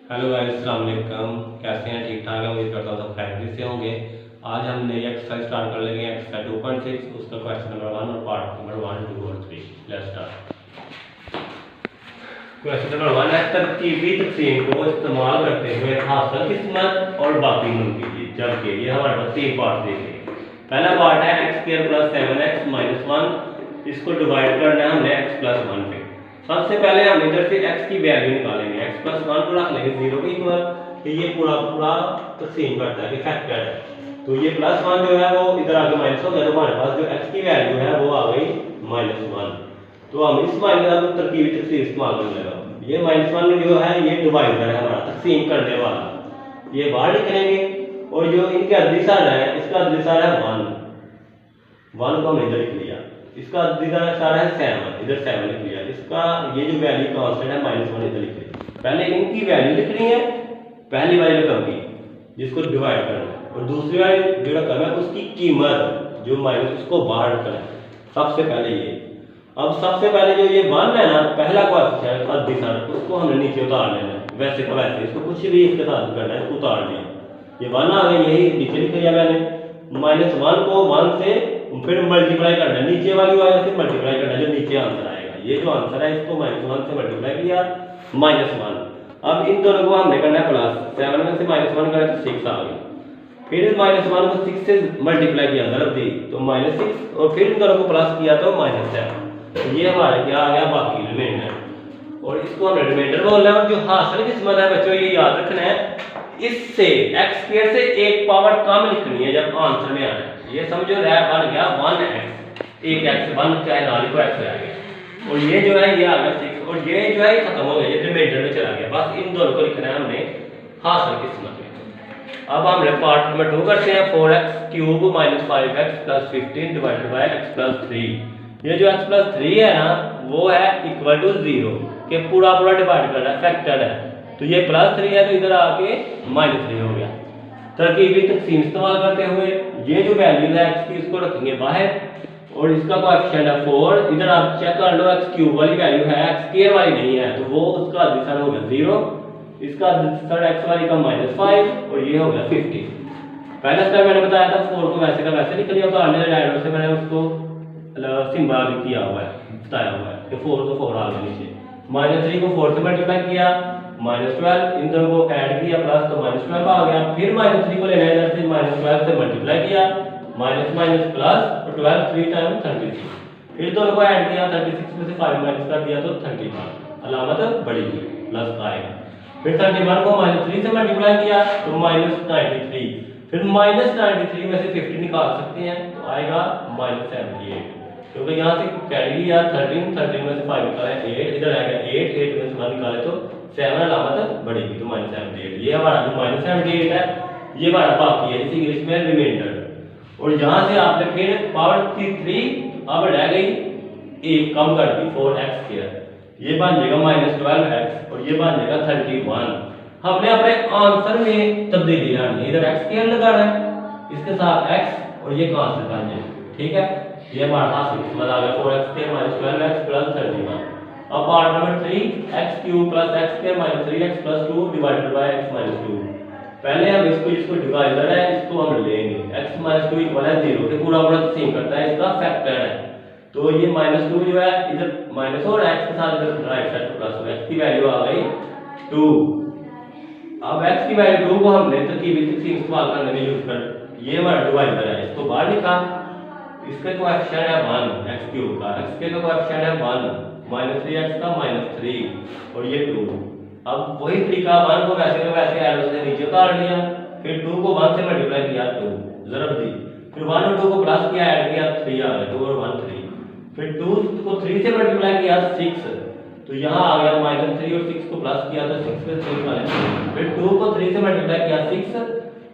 Hello guys, अस्सलाम वालेकुम। कैसे हैं? ठीक ठाक है। उम्मीद करता हूँ सब खैरियत से होंगे। आज हम नई एक्सरसाइज स्टार्ट कर लेंगे, एक्सरसाइज 2.6, उसका क्वेश्चन नंबर 1 और पार्ट नंबर 1, 2 और 3। Let's start. क्वेश्चन नंबर 1 है, तरकीबी तकसीम को इस्तेमाल करते हुए हासिल किस्मत और बाकी मुमकिन जबकि ये हमारे पास 3 पार्ट देखे। पहला पार्ट है x² + 7x - 1, इसको डिवाइड करना है हमने x + 1 पे। सबसे पहले हम इधर से x की वैल्यू निकालेंगे, x + 1 को रख लेंगे 0 के इक्वल, तो ये पूरा पूरा तकसीम करता है कि फैक्टर है, तो ये +1 जो है वो इधर आके माइनस हो गया, तो हमारे पास जो x की वैल्यू है वो आ गई -1। तो हम इस माइनस को तरकीबी तकसीम इस्तेमाल कर लेगा। ये -1 जो है ये डिवाइडर है हमारा, तकसीम करने वाला, ये बाहर निकलेंगे। और जो इनके अदृसार है, इसका अदृसार है 1 को हमने इधर लिख लिया, इसका अदृसार है 7, इधर 7 लिख लिया, इसका ये जो वैल्यू कांस्टेंट है -1 इधर लिख लिया। पहले इनकी वैल्यू लिखनी है, पहली वाली रकम की जिसको डिवाइड करना है, और दूसरी वाली जो रकम है उसकी कीमत जो माइनस उसको बाहर करना है। सबसे पहले ये, अब सबसे पहले जो ये 1 है ना, पहला कोएफिशिएंट अदृसार, उसको हमने नीचे उतार लेना है, वैसे का वैसे, इसको कुछ भी इसके साथ करना है, इसको उतार दिया, ये 1 आ गया, यही नीचे लिख लिया मैंने। -1 को 1 से फिर मल्टीप्लाई करना है, नीचे वाली वाले से मल्टीप्लाई करना है, जो नीचे आंसर आएगा, ये जो आंसर है इसको -1 से मल्टीप्लाई किया, -1। अब इन दोनों को हमने करना है प्लस, 7 में से -1 करें तो 6 आ गया, फिर -1 को 6 से मल्टीप्लाई किया, ज़रब दी तो -6, और फिर इन दोनों को प्लस किया तो -7। तो ये हमारा क्या आ गया, बाकी रिमाइंडर, और इसको हमने रिमाइंडर बोलना है। और जो हासिल किस्मत है बच्चों, ये याद रखना है, इससे x² से एक पावर कम लिखनी है जब आंसर में आना है। ये समझो रैप बन गया 1x, एक x 1 चाहे नाली को x आ गया, और ये जो है ये आ गया 6, और ये जो है खत्म हो गया, ये रिमाइंडर में चला गया। बस इन दोनों को लिखना है हमने हासिल किस्मत में। अब हमने पार्ट नंबर 2 करते हैं, 4x³ - 5x + 15 / x + 3। ये जो x + 3 है ना, वो है इक्वल टू 0 के पूरा पूरा डिवाइड करना है, फैक्टर है, तो ये +3 है तो इधर आके -3 हो गया। तरकीबी तकसीम इस्तेमाल करते हुए ये जो वैल्यू है x की, इसको रखेंगे बाहर, और इसका कोएफिशिएंट है 4, इधर आप चेक कर लो, x³ वाली वैल्यू है, x² वाली नहीं है, तो वो उसका अदृसार हो गया 0, इसका अदृसार x वाली का -5, और ये हो गया 50। पहला स्टेप मैंने बताया था 4 को वैसे का वैसे निकल लिया, तो अन्य डायग्राम से मैंने उसको सिंबल किया हुआ है, बताया हुआ है कि 4 को 4 आ गया नीचे, -3 को 4 से मल्टीप्लाई किया, -12, इन दोनों को ऐड किया प्लस तो -12 आ गया, फिर -3 को लेना है इधर से, -12 से मल्टीप्लाई किया, माइनस प्लस, और 12 3 टाइम 33, फिर दोनों को ऐड किया, 36 में से 5 माइनस कर दिया तो 31, अलामत बड़ी प्लस आएगा। फिर 31 को -3 से मल्टीप्लाई किया तो -93, फिर -93 में से 50 निकाल सकते हैं तो आएगा -78, क्योंकि यहाँ से कैरी लिया 13 में से 5 निकाले 8, इधर आएगा 8 में से 1 निकाले तो 7, अलामत बढ़ेगी तो -78। ये हमारा जो -78 है ये हमारा बाकी है, इसी इंग्लिश में रिमाइंडर। और यहाँ से आपने फिर पावर 3 अब रह गई, एक कम कर दी 4x², ये बन जाएगा -12x, और ये बन जाएगा 31। हमने अपने आंसर में तब्दीली लानी है, इधर x² लगाना है, इसके साथ x, और ये कांस्टेंट बन जाए, ठीक है। ये हमारा हासिल किस्मत आ गया 4x² - 12x + 31। अब part number 3, x³ + x² - 3x + 2 / x - 2। पहले हम इसको डिवाइडर है, इसको हम लेंगे, x - 2 = 0 के पूरा पूरा तकसीम करता है, इसका फैक्टर है, तो ये -2 जो है इधर माइनस हो रहा है, x के साथ इधर राइट साइड पर प्लस हो, x की वैल्यू आ गई 2। अब x की वैल्यू 2 को हमने तरकीबी तकसीम इस्तेमाल करने में यूज कर, ये हमारा डिवाइडर है, इसको बाहर लिखा, इसका कोएफिशिएंट है 1, x³ का, x² का कोएफिशिएंट है 1, -3x का -3, और ये 2। अब वही तरीका 1 को वैसे का वैसे एरो से नीचे उतार लिया, फिर 2 को 1 से मल्टीप्लाई किया 2, ज़रब दी, फिर 1 और 2 को प्लस किया, ऐड किया 3 आ गया, 2 और 1 3, फिर 2 को 3 से मल्टीप्लाई किया 6, तो यहाँ आ गया -3, और 6 को प्लस किया तो 6 में 3 वाले, फिर 2 को 3 से मल्टीप्लाई किया 6,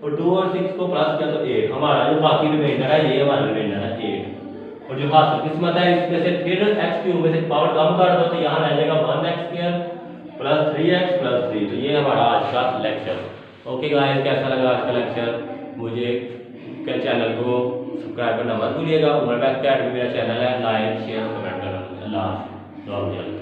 और 2 और 6 को प्लस किया तो 8। हमारा जो बाकी रिमाइंडर है ये हमारा रिमाइंडर है 8। और जो हासिल किस्मत है इसमें से फिर x³ में से पावर कम कर दो तो यहाँ रह जाएगा 1x² + 3x + 3। तो ये हमारा आज का लेक्चर। ओके गाइस, कैसा लगा आज का लेक्चर? मुझे चैनल को सब्सक्राइब करना मत भूलिएगा। उमर बैक अकेडमी मेरा चैनल है, लाइक शेयर कमेंट करना। अल्लाह हाफ़िज़।